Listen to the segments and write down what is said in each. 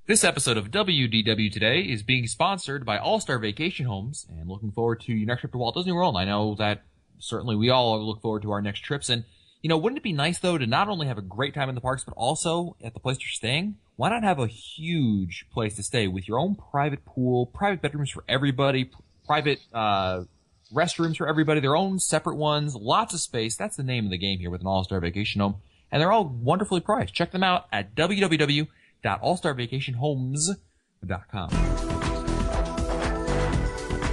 This episode of WDW Today is being sponsored by All-Star Vacation Homes, and looking forward to your next trip to Walt Disney World. I know that certainly we all look forward to our next trips, and wouldn't it be nice though to not only have a great time in the parks, but also at the place you're staying? Why not have a huge place to stay with your own private pool, private bedrooms for everybody, private restrooms for everybody, their own separate ones, lots of space. That's the name of the game here with an All-Star Vacation Home, and they're all wonderfully priced. Check them out at www.allstarvacationhomes.com.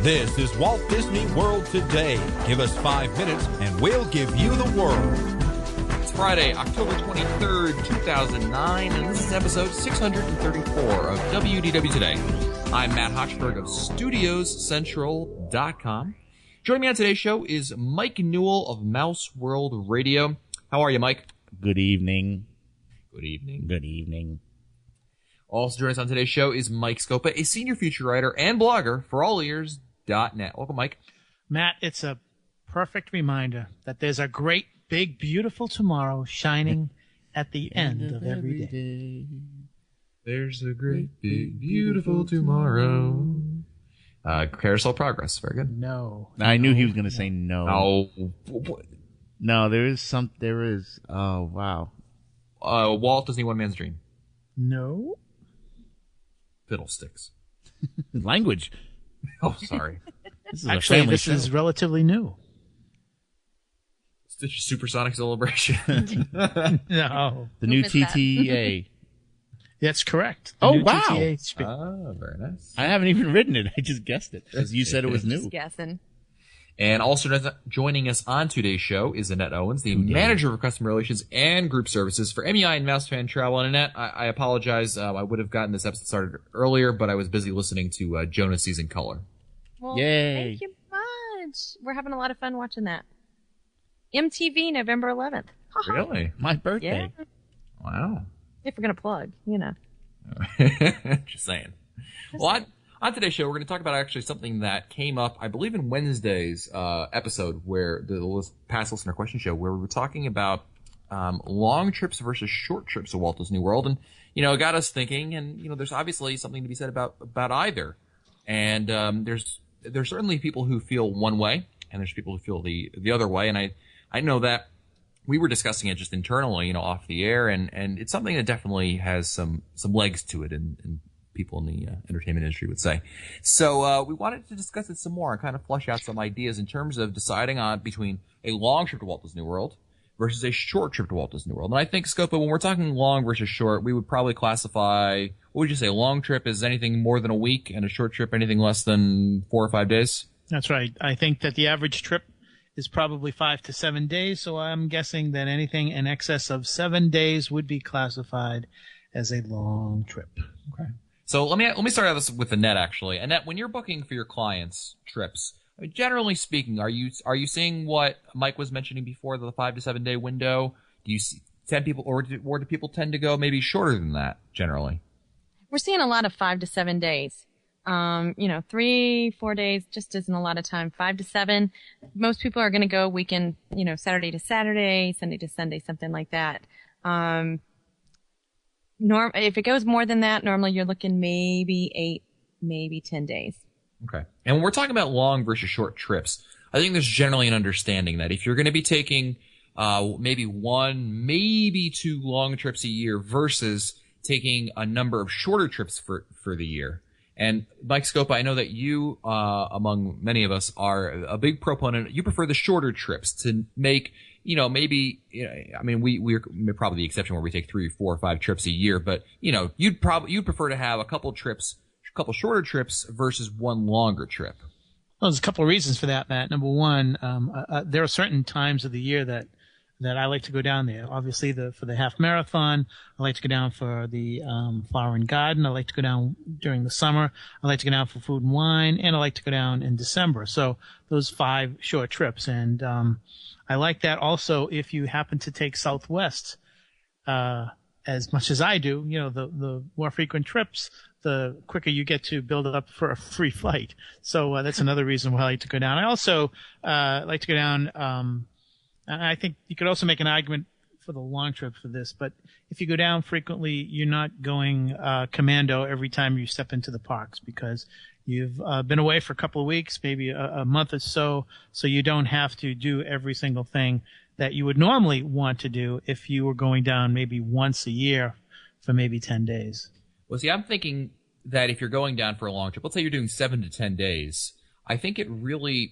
This is Walt Disney World Today. Give us 5 minutes and we'll give you the world. It's Friday, October 23rd, 2009, and this is episode 634 of WDW Today. I'm Matt Hochberg of StudiosCentral.com. Joining me on today's show is Mike Newell of Mouse World Radio. How are you, Mike? Good evening. Good evening. Good evening. Also joining us on today's show is Mike Scopa, a senior feature writer and blogger for allears.net. Welcome, Mike. Matt, it's a perfect reminder that there's a great, big, beautiful tomorrow shining at the end of every day. There's a great, big, beautiful tomorrow. Carousel Progress. Very good. No. I knew he was going to say no. Oh. No, there is. Oh, wow. Walt Disney One Man's Dream. No. Fiddlesticks. Language. Oh, sorry. This is Actually, this is relatively new. Stitch Supersonic Celebration. No. The new TTA. That's correct. Oh, New wow. TTA. Oh, very nice. I haven't even written it. I just guessed it because you said it was new. Just guessing. And also joining us on today's show is Annette Owens, the manager of customer relations and group services for MEI and Mouse Fan Travel. And Annette, I apologize. I would have gotten this episode started earlier, but I was busy listening to Jonah's Season Color. Well, Yay. Thank you much. We're having a lot of fun watching that. MTV, November 11th. Really? My birthday. Yeah. Wow. If we're going to plug, Just saying. Well, on today's show, we're going to talk about actually something that came up, I believe, in Wednesday's episode, where the past listener question show, where we were talking about long trips versus short trips to Walt Disney World, and it got us thinking. And there's obviously something to be said about either. And there's certainly people who feel one way, and there's people who feel the other way. And I know that we were discussing it just internally, off the air, and it's something that definitely has some legs to it, and people in the entertainment industry would say. So we wanted to discuss it some more and kind of flesh out some ideas in terms of deciding on between a long trip to Walt Disney World versus a short trip to Walt Disney World. And I think, Scopa, when we're talking long versus short, we would probably classify, what would you say, a long trip is anything more than a week, and a short trip anything less than 4 or 5 days? That's right. I think that the average trip is probably 5 to 7 days, so I'm guessing that anything in excess of 7 days would be classified as a long trip. Okay. So let me start out this with Annette, actually. Annette, when you're booking for your clients' trips, generally speaking, are you seeing what Mike was mentioning before, the 5 to 7 day window? Do you see 10 people, or do people tend to go maybe shorter than that generally? We're seeing a lot of 5 to 7 days. 3, 4 days just isn't a lot of time. 5 to 7, most people are going to go weekend, Saturday to Saturday, Sunday to Sunday, something like that. If it goes more than that, normally you're looking maybe 8, maybe 10 days. Okay. And when we're talking about long versus short trips, I think there's generally an understanding that if you're going to be taking maybe 1, maybe 2 long trips a year versus taking a number of shorter trips for the year. And Mike Scopa, I know that you, among many of us, are a big proponent. You prefer the shorter trips to make, maybe, we're probably the exception where we take 3, 4, 5 trips a year, but, you'd prefer to have a couple shorter trips versus 1 longer trip. Well, there's a couple of reasons for that, Matt. Number one, there are certain times of the year that I like to go down there. Obviously, for the half marathon, I like to go down for the Flower and Garden. I like to go down during the summer. I like to go down for Food and Wine, and I like to go down in December. So those 5 short trips, and I like that also if you happen to take Southwest as much as I do. The more frequent trips, the quicker you get to build it up for a free flight. So that's another reason why I like to go down. I also like to go down. I think you could also make an argument for the long trip for this, but if you go down frequently, you're not going commando every time you step into the parks because you've been away for a couple of weeks, maybe a month or so you don't have to do every single thing that you would normally want to do if you were going down maybe once a year for maybe 10 days. Well, see, I'm thinking that if you're going down for a long trip, let's say you're doing 7 to 10 days, I think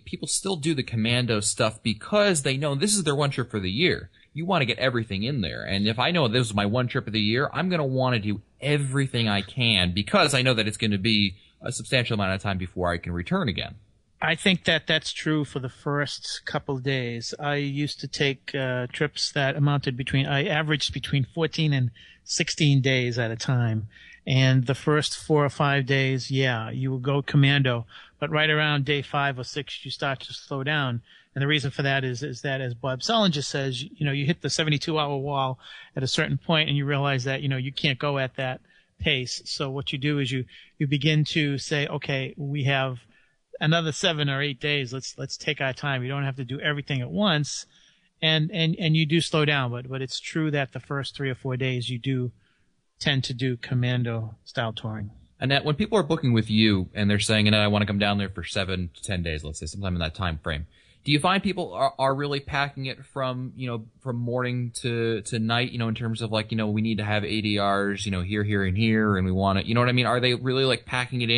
people still do the commando stuff because they know this is their one trip for the year. You want to get everything in there. And if I know this is my one trip of the year, I'm going to want to do everything I can because I know that it's going to be a substantial amount of time before I can return again. I think that that's true for the first couple of days. I used to take trips that I averaged between 14 and 16 days at a time. And the first 4 or 5 days, you will go commando. But right around day 5 or 6, you start to slow down. And the reason for that is that, as Bob Selinger says, you hit the 72-hour wall at a certain point and you realize that, you can't go at that pace. So what you do is you begin to say, okay, we have another 7 or 8 days. Let's take our time. You don't have to do everything at once. And you do slow down. But it's true that the first 3 or 4 days you do tend to do commando style touring. Annette, when people are booking with you and they're saying, Annette, I want to come down there for 7 to 10 days, let's say, sometime in that time frame, do you find people are really packing it from morning to night, in terms of like, we need to have ADRs, here, and here, and we want to, you know what I mean? Are they really like packing it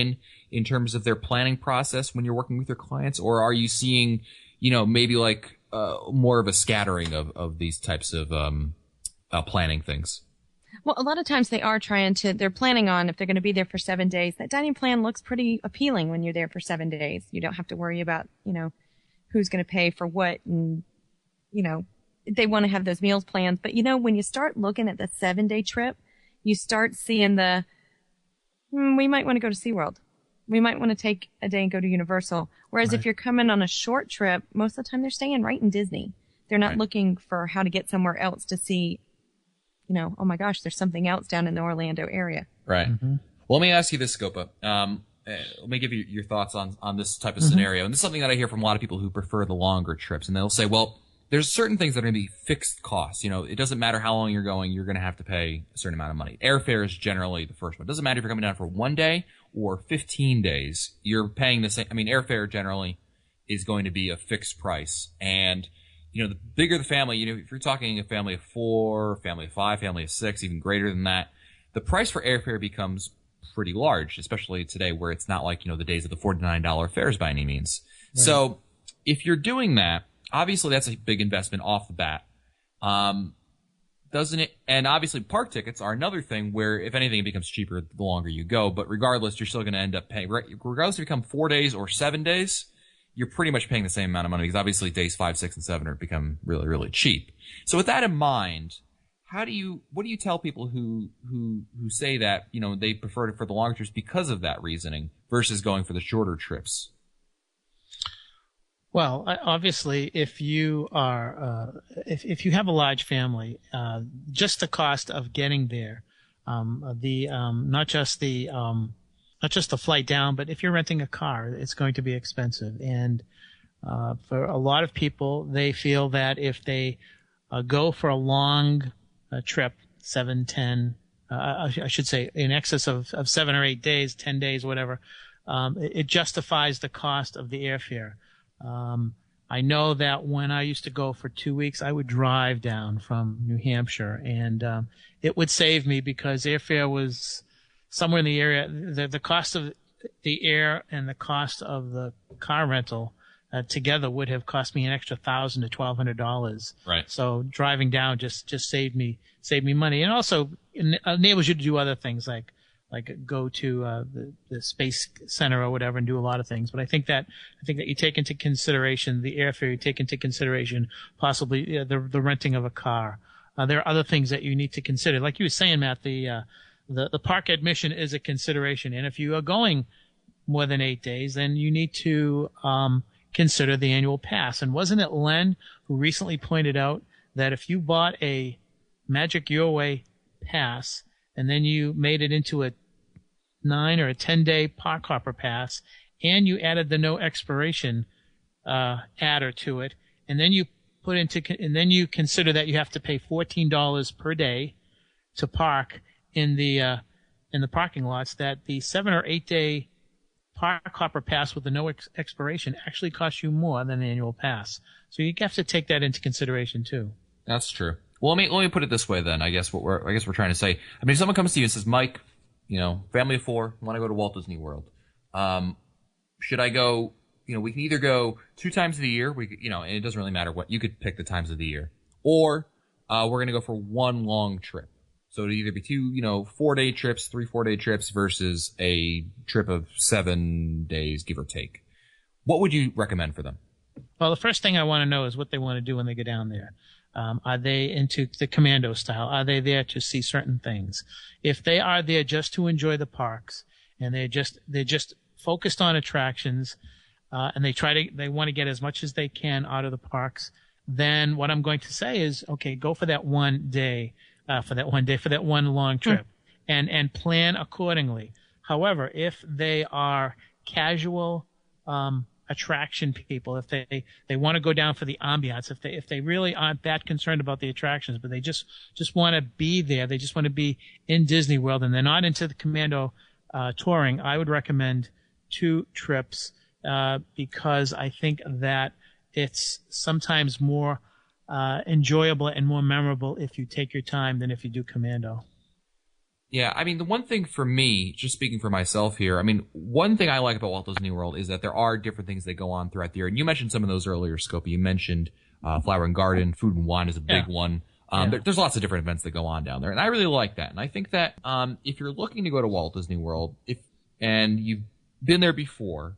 in terms of their planning process when you're working with your clients? Or are you seeing, maybe like more of a scattering of these types of planning things? Well, a lot of times they're planning on, if they're going to be there for 7 days, that dining plan looks pretty appealing when you're there for 7 days. You don't have to worry about, who's going to pay for what, and, they want to have those meals plans. But, when you start looking at the 7-day trip, you start seeing we might want to go to SeaWorld. We might want to take a day and go to Universal. Whereas Right. if you're coming on a short trip, most of the time they're staying right in Disney. They're not Right. looking for how to get somewhere else to see, oh my gosh, there's something else down in the Orlando area. Right. Mm-hmm. Well, let me ask you this, Scopa. Let me give you your thoughts on this type of scenario. And this is something that I hear from a lot of people who prefer the longer trips. And they'll say, well, there's certain things that are going to be fixed costs. It doesn't matter how long you're going, you're going to have to pay a certain amount of money. Airfare is generally the first one. It doesn't matter if you're coming down for 1 day or 15 days. You're paying the same. I mean, airfare generally is going to be a fixed price. And the bigger the family, if you're talking a family of 4, family of 5, family of 6, even greater than that, the price for airfare becomes pretty large, especially today where it's not like, the days of the $49 fares by any means. Right. So if you're doing that, obviously that's a big investment off the bat. Doesn't it? And obviously park tickets are another thing where if anything, it becomes cheaper the longer you go, but regardless, you're still going to end up paying, regardless if you come 4 days or 7 days, you're pretty much paying the same amount of money because obviously days 5, 6, and 7 are become really, really cheap. So with that in mind, what do you tell people who say that, they prefer it for the longer trips because of that reasoning versus going for the shorter trips? Well, obviously, if you are, if you have a large family, just the cost of getting there, not just the flight down, but if you're renting a car, it's going to be expensive. And for a lot of people, they feel that if they go for a long trip, 7, 10, I should say in excess of 7 or 8 days, 10 days, whatever, it justifies the cost of the airfare. I know that when I used to go for 2 weeks, I would drive down from New Hampshire, and it would save me because airfare was somewhere in the area. The cost of the air and the cost of the car rental together would have cost me an extra $1,000 to $1,200. Right. So driving down just saved me money, and also enables you to do other things like go to the Space Center or whatever and do a lot of things. But I think that you take into consideration the airfare, you take into consideration possibly the renting of a car. There are other things that you need to consider. Like you were saying, Matt, the park admission is a consideration. And if you are going more than 8 days, then you need to consider the annual pass. And wasn't it Len who recently pointed out that if you bought a Magic Your Way pass and then you made it into a 9 or a 10-day park hopper pass, and you added the no expiration adder to it, and then you and then you consider that you have to pay $14 per day to park in the parking lots, that the 7 or 8 day park hopper pass with the no expiration actually costs you more than the annual pass. So you have to take that into consideration too. That's true. Well, let me put it this way then. I guess we're trying to say. I mean, if someone comes to you and says, Mike, family of 4, want to go to Walt Disney World. Should I go? We can either go 2 times of the year. And it doesn't really matter what. You could pick the times of the year, or we're going to go for one long trip. So it'd either be 2, 4-day trips, 3 4-day trips versus a trip of 7 days, give or take. What would you recommend for them? Well, the first thing I want to know is what they want to do when they get down there. Are they into the commando style? Are they there to see certain things? If they are there just to enjoy the parks and they're just focused on attractions, and they want to get as much as they can out of the parks, then what I'm going to say is, okay, go for that one day. For that one long trip, and plan accordingly. However, if they are casual attraction people, if they want to go down for the ambiance, if they really aren't that concerned about the attractions, but they just want to be there, they just want to be in Disney World, and they're not into the commando touring, I would recommend 2 trips because I think that it's sometimes more enjoyable and more memorable if you take your time than if you do commando. Yeah, I mean, the one thing for me, just speaking for myself here, I mean, one thing I like about Walt Disney World is that there are different things that go on throughout the year. And you mentioned some of those earlier, Scopy. You mentioned Flower and Garden, Food and Wine is a big one. There's lots of different events that go on down there, and I really like that. And I think that if you're looking to go to Walt Disney World, and you've been there before,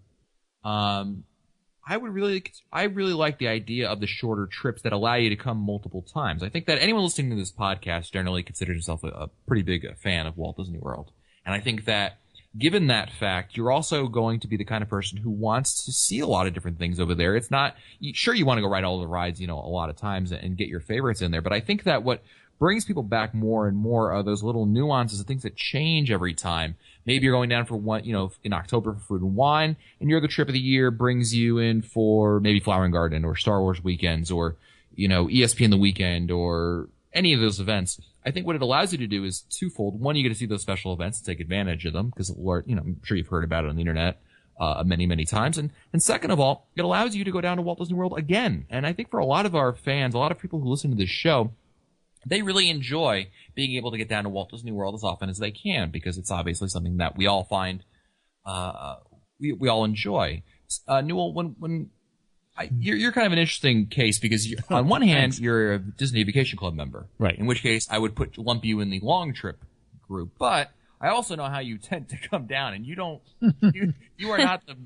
I really like the idea of the shorter trips that allow you to come multiple times. I think that anyone listening to this podcast generally considers himself a pretty big fan of Walt Disney World. And I think that given that fact, you're also going to be the kind of person who wants to see a lot of different things over there. It's not, sure, you want to go ride all the rides, a lot of times and get your favorites in there. But I think that what brings people back more and more are those little nuances and things that change every time. Maybe you're going down for one, in October for Food and Wine, and your other trip of the year brings you in for maybe Flower and Garden or Star Wars weekends or, ESPN the weekend or any of those events. I think what it allows you to do is twofold. One, you get to see those special events and take advantage of them because, I'm sure you've heard about it on the internet many, many times. And second of all, it allows you to go down to Walt Disney World again. And I think for a lot of our fans, a lot of people who listen to this show, they really enjoy being able to get down to Walt Disney World as often as they can because it's obviously something that we all find we all enjoy. Newell, you're kind of an interesting case because on one hand you're a Disney Vacation Club member, right? In which case I would lump you in the long trip group. But I also know how you tend to come down, and you don't. You are not the.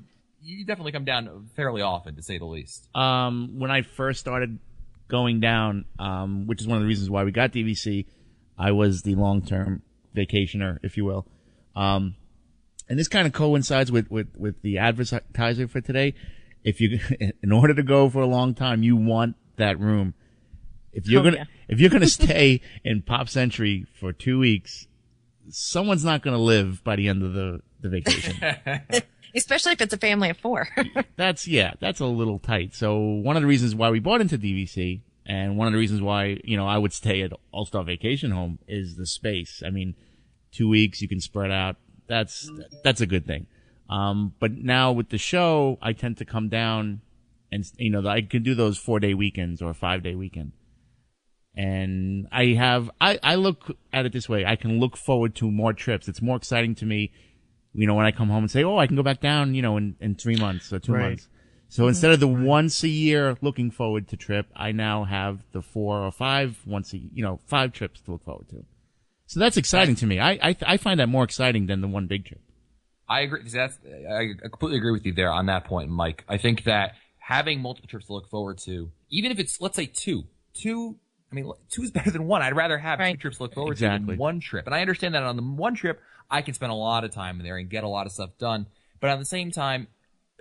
You definitely come down fairly often, to say the least. When I first started going down, which is one of the reasons why we got DVC, I was the long-term vacationer, if you will. And this kind of coincides with the advertiser for today. In order to go for a long time, you want that room. If you're gonna stay in Pop Century for 2 weeks, someone's not gonna live by the end of the vacation. Especially if it's a family of 4. That's a little tight. So one of the reasons why we bought into DVC, and one of the reasons why, I would stay at All-Star Vacation Home is the space. I mean, 2 weeks, you can spread out. That's a good thing. But now with the show, I tend to come down and, I can do those 4-day weekends or 5-day weekend. And I look at it this way. I can look forward to more trips. It's more exciting to me, when I come home and say, I can go back down, in 3 months or 2 months. So instead of the once a year looking forward to trip, I now have the 4 or 5 5 trips to look forward to. So that's exciting to me. I find that more exciting than the one big trip. I agree. I completely agree with you there on that point, Mike. I think that having multiple trips to look forward to, even if it's, let's say 2, I mean, 2 is better than 1. I'd rather have 2 trips to look forward to than 1 trip. And I understand that on the 1 trip, I can spend a lot of time there and get a lot of stuff done. But at the same time,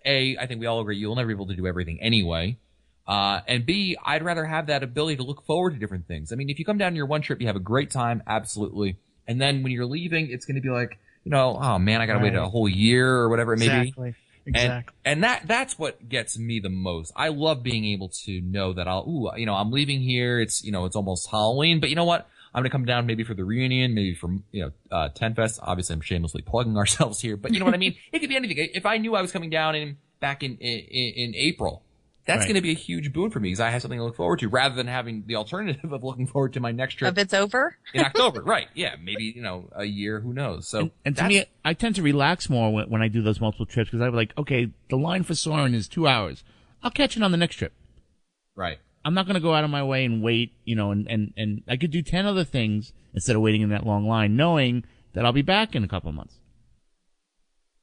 A, I think we all agree you'll never be able to do everything anyway. And B, I'd rather have that ability to look forward to different things. I mean, if you come down to your 1 trip, you have a great time, absolutely. And then when you're leaving, it's going to be like, oh man, I got to wait a whole year or whatever it may be. Exactly. And that's what gets me the most. I love being able to know that I'm leaving here. It's, it's almost Halloween, but you know what? I'm going to come down maybe for the reunion, maybe for, Ten Fest. Obviously, I'm shamelessly plugging ourselves here, but you know what I mean? It could be anything. If I knew I was coming down back in April, that's going to be a huge boon for me because I have something to look forward to rather than having the alternative of looking forward to my next trip. If it's over? In October, right. Yeah, maybe, a year, who knows. So, and to me, I tend to relax more when I do those multiple trips because I'm like, okay, the line for Soarin' is 2 hours. I'll catch it on the next trip. Right. I'm not going to go out of my way and wait, and I could do 10 other things instead of waiting in that long line, knowing that I'll be back in a couple of months.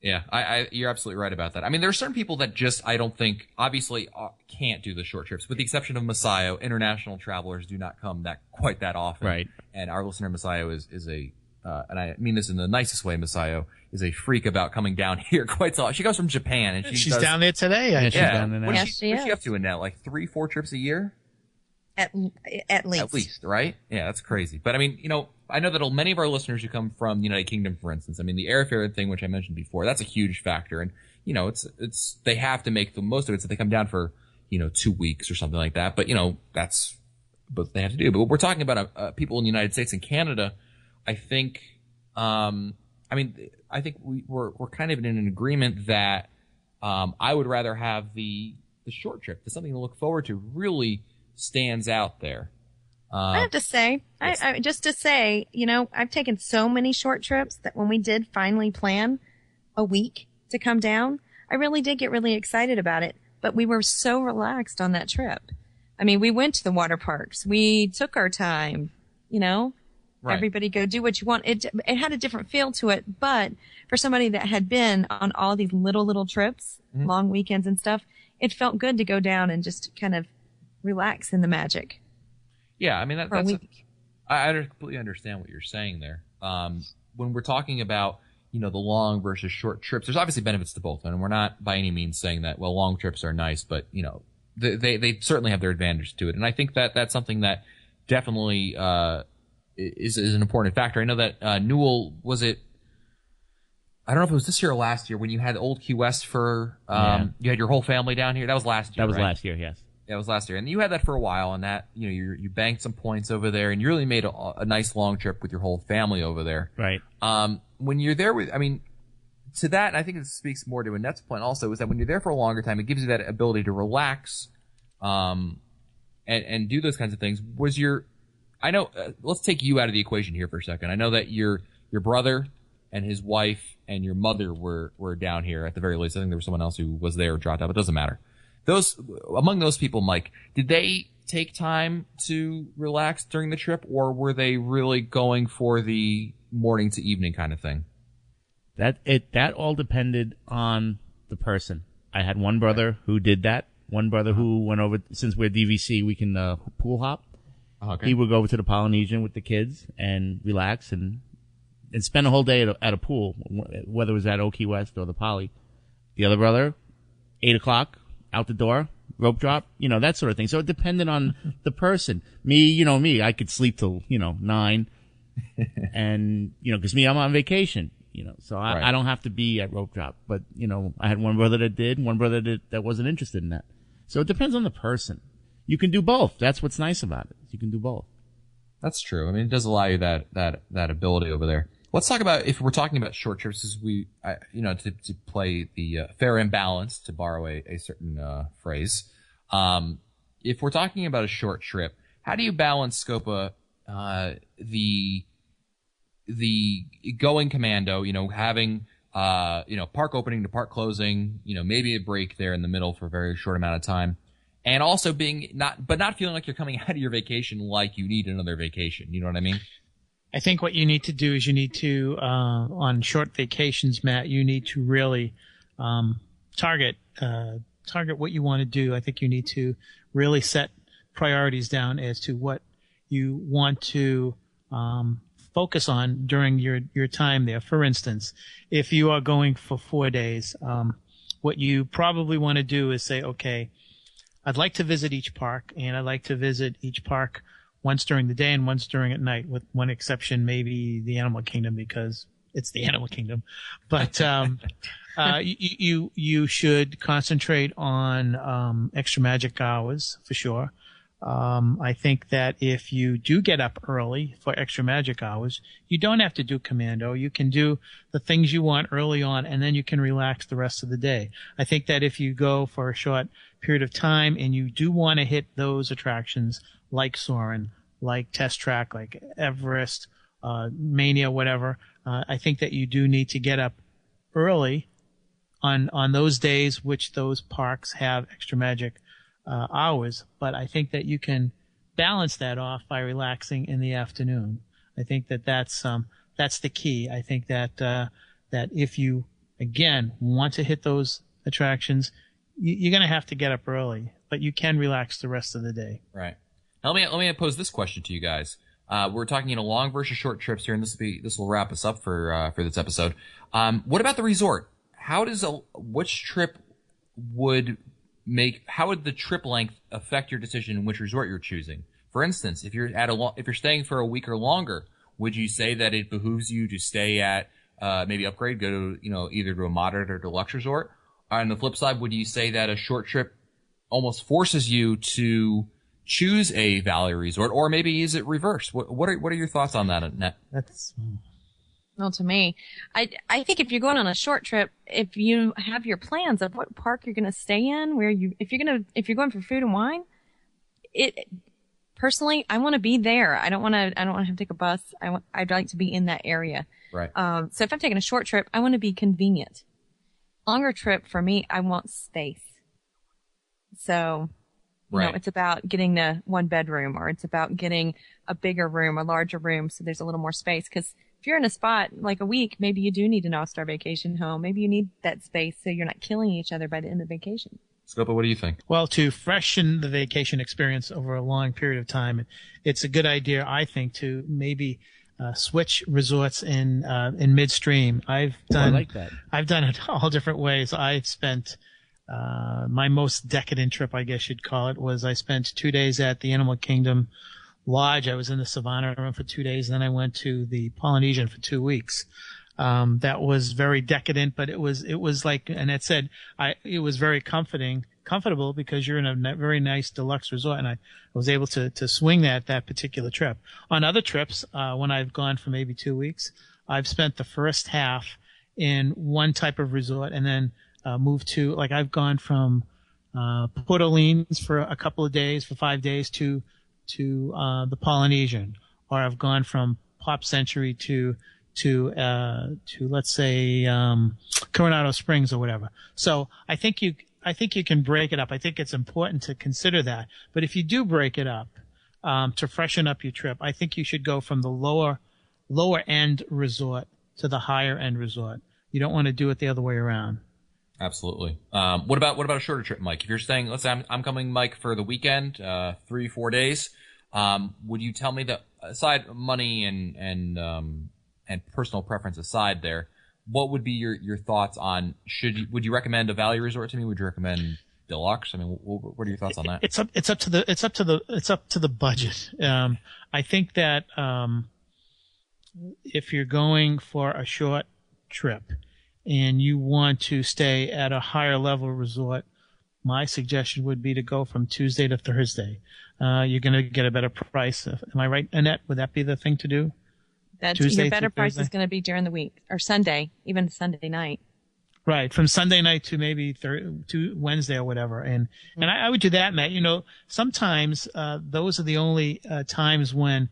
Yeah, you're absolutely right about that. I mean, there are certain people that just, I don't think, obviously can't do the short trips, with the exception of Masayo. International travelers do not come quite that often. Right. And our listener Masayo is a, and I mean this in the nicest way, Masayo is a freak about coming down here quite so. She goes from Japan and she's down there today. Yeah, she's down there now. What's she up to in now? Like 3-4 trips a year? At least. At least, right? Yeah, that's crazy. But I mean, I know that many of our listeners who come from the United Kingdom, for instance, I mean, the airfare thing, which I mentioned before, that's a huge factor. And, it's, they have to make the most of it. So they come down for, 2 weeks or something like that. But, that's what they have to do. But we're talking about people in the United States and Canada. I think, I think we're kind of in an agreement that, I would rather have the short trip. There's something to look forward to. Really stands out there. I have to say, yes. just to say, I've taken so many short trips that when we did finally plan a week to come down, I really did get really excited about it. But we were so relaxed on that trip. I mean, we went to the water parks. We took our time, Right. Everybody go do what you want. It had a different feel to it. But for somebody that had been on all these little trips, long weekends and stuff, it felt good to go down and just kind of relax in the magic. Yeah, I mean, I completely understand what you're saying there. When we're talking about, the long versus short trips, there's obviously benefits to both. And we're not by any means saying that, well, long trips are nice, but, they certainly have their advantage to it. And I think that that's something that definitely is an important factor. I know that Newell, I don't know if it was this year or last year when you had Old Key West for, you had your whole family down here. That was last year, That was right? last year, yes. Yeah, it was last year. And you had that for a while, and that, you banked some points over there, and you really made a nice long trip with your whole family over there. Right. When you're there to that, and I think it speaks more to Annette's point also, is that when you're there for a longer time, it gives you that ability to relax, and do those kinds of things. Let's take you out of the equation here for a second. I know that your brother and his wife and your mother were down here at the very least. I think there was someone else who was there or dropped out, but it doesn't matter. Among those people, Mike, did they take time to relax during the trip, or were they really going for the morning to evening kind of thing? That all depended on the person. I had one brother who did that. One brother who went over, since we're DVC, we can pool hop. Okay. He would go over to the Polynesian with the kids and relax and spend a whole day at a pool, whether it was at Old Key West or the Poly. The other brother, 8 o'clock, out the door, rope drop, that sort of thing. So it depended on the person. Me, I could sleep till, 9. And, cause I'm on vacation, so Right. I don't have to be at rope drop. But, I had one brother that did, one brother that wasn't interested in that. So it depends on the person. You can do both. That's what's nice about it. You can do both. That's true. I mean, it does allow you that ability over there. Let's talk about, if we're talking about short trips, as to play the fair and balanced, to borrow a certain phrase. If we're talking about a short trip, how do you balance, Scopa, the going commando, having park opening to park closing, maybe a break there in the middle for a very short amount of time, and also not feeling like you're coming out of your vacation like you need another vacation. You know what I mean? I think what you need to do is you need to, on short vacations, Matt, you need to really target what you want to do. I think you need to really set priorities down as to what you want to focus on during your time there. For instance, if you are going for 4 days, what you probably want to do is say, okay, I'd like to visit each park, and I'd like to visit each park once during the day and once during at night, with one exception, maybe the Animal Kingdom, because it's the Animal Kingdom. But You should concentrate on extra magic hours for sure. I think that if you do get up early for extra magic hours, you don't have to do commando. You can do the things you want early on, and then you can relax the rest of the day. I think that if you go for a short period of time and you do want to hit those attractions like Soarin', like Test Track, like Everest, Mania, whatever, I think that you do need to get up early on those days which those parks have extra magic hours, but I think that you can balance that off by relaxing in the afternoon. I think that that's the key. I think that that if you again want to hit those attractions, you're going to have to get up early, but you can relax the rest of the day. Right. Now, let me pose this question to you guys. We're talking long versus short trips here, and this will wrap us up for this episode. What about the resort? How would the trip length affect your decision in which resort you're choosing? For instance, if you're staying for a week or longer, would you say that it behooves you to stay at maybe upgrade, go to either to a moderate or deluxe resort? On the flip side, would you say that a short trip almost forces you to choose a value resort, or maybe is it reversed? What are your thoughts on that, Annette? Well, to me, I think if you're going on a short trip, if you have your plans of what park you're going to stay in, if you're going for food and wine, personally, I want to be there. I don't want to have to take a bus. I'd like to be in that area. Right. So if I'm taking a short trip, I want to be convenient. Longer trip for me, I want space. So, it's about getting the one bedroom, or it's about getting a bigger room, a larger room, so there's a little more space. Because if you're in a spot like a week, maybe you do need an all-star vacation home. Maybe you need that space so you're not killing each other by the end of vacation. Scopa, what do you think? Well, to freshen the vacation experience over a long period of time, it's a good idea, I think, to maybe switch resorts in midstream. I like that. I've done it all different ways. I've spent my most decadent trip, I guess you'd call it, was I spent 2 days at the Animal Kingdom Lodge. I was in the Savannah room for 2 days, and then I went to the Polynesian for 2 weeks. That was very decadent, but it was like Annette said, it was very comfortable because you're in a very nice deluxe resort, and I was able to swing that particular trip. On other trips, when I've gone for maybe 2 weeks, I've spent the first half in one type of resort and then moved to, like, I've gone from Port Orleans for a couple of days, for 5 days, to the Polynesian, or I've gone from Pop Century to let's say Coronado Springs or whatever. So I think you can break it up. I think it's important to consider that. But if you do break it up to freshen up your trip, I think you should go from the lower end resort to the higher end resort. You don't want to do it the other way around. Absolutely. What about a shorter trip, Mike? If you're staying, let's say I'm coming, Mike, for the weekend, 3-4 days. Would you tell me that, aside money and personal preference aside there, what would be your thoughts on would you recommend a value resort to me? Would you recommend deluxe? I mean, what are your thoughts on that? It's up to the budget. I think that if you're going for a short trip and you want to stay at a higher level resort, my suggestion would be to go from Tuesday to Thursday. You're going to get a better price. Am I right, Annette? Would that be the thing to do? Your better price is going to be during the week, or Sunday, even Sunday night. Right, from Sunday night to maybe to Wednesday or whatever, and I would do that, Matt. Sometimes those are the only times when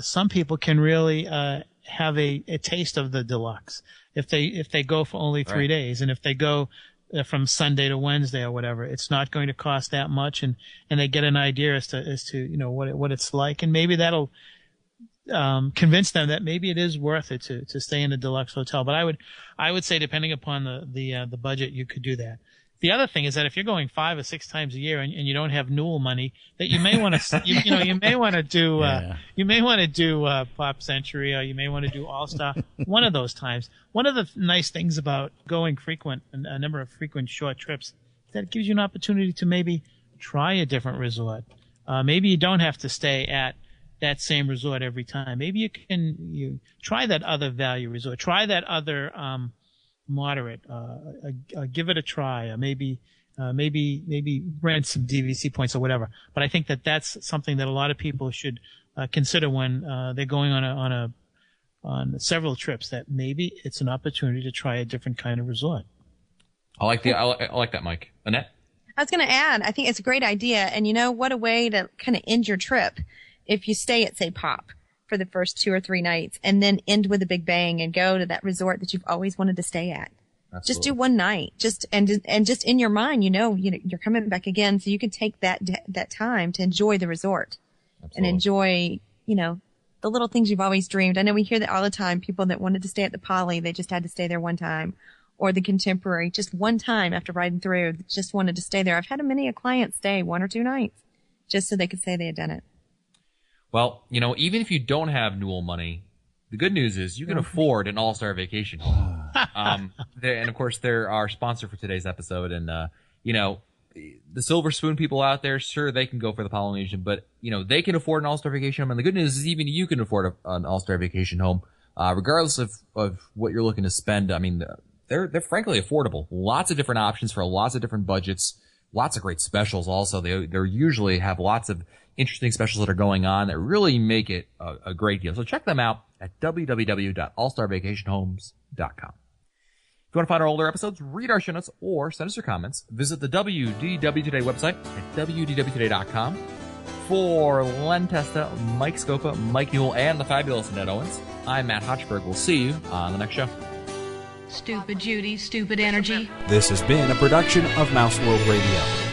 some people can really have a taste of the deluxe. If they go for only 3 days, and if they go from Sunday to Wednesday or whatever, it's not going to cost that much, and they get an idea as to what it's like, and maybe that'll convince them that maybe it is worth it to stay in a deluxe hotel. But I would say, depending upon the budget, you could do that. The other thing is that if you're going 5 or 6 times a year and you don't have Newell money, that you may want to you may want to do Pop Century, or you may want to do All Star one of those times. One of the nice things about going a number of frequent short trips, is that it gives you an opportunity to maybe try a different resort. Maybe you don't have to stay at that same resort every time. Maybe you try that other value resort, try that other moderate, give it a try. Maybe rent some DVC points or whatever. But I think that that's something that a lot of people should consider when they're going on several trips. That maybe it's an opportunity to try a different kind of resort. I like that, Mike. Annette? I was going to add, I think it's a great idea. And what a way to kind of end your trip if you stay at, say, Pop for the first 2 or 3 nights and then end with a big bang and go to that resort that you've always wanted to stay at. Absolutely. Just do one night. Just in your mind, you're coming back again, so you can take that time to enjoy the resort. Absolutely. And enjoy, the little things you've always dreamed. I know we hear that all the time. People that wanted to stay at the Poly, they just had to stay there one time. Or the Contemporary, just one time after riding through, just wanted to stay there. I've had many a client stay 1 or 2 nights just so they could say they had done it. Well, even if you don't have Newell money, the good news is you can afford an all-star vacation home. And of course, they're our sponsor for today's episode. And, the Silver Spoon people out there, sure, they can go for the Polynesian, but, they can afford an all-star vacation home. And the good news is even you can afford an all-star vacation home, regardless of what you're looking to spend. I mean, they're frankly affordable. Lots of different options for lots of different budgets. Lots of great specials also. They usually have lots of interesting specials that are going on that really make it a great deal. So check them out at www.allstarvacationhomes.com. If you want to find our older episodes, read our show notes, or send us your comments, visit the WDW Today website at wdwtoday.com. For Len Testa, Mike Scopa, Mike Newell, and the fabulous Annette Owens, I'm Matt Hochberg. We'll see you on the next show. Stupid Judy, stupid energy. This has been a production of Mouse World Radio.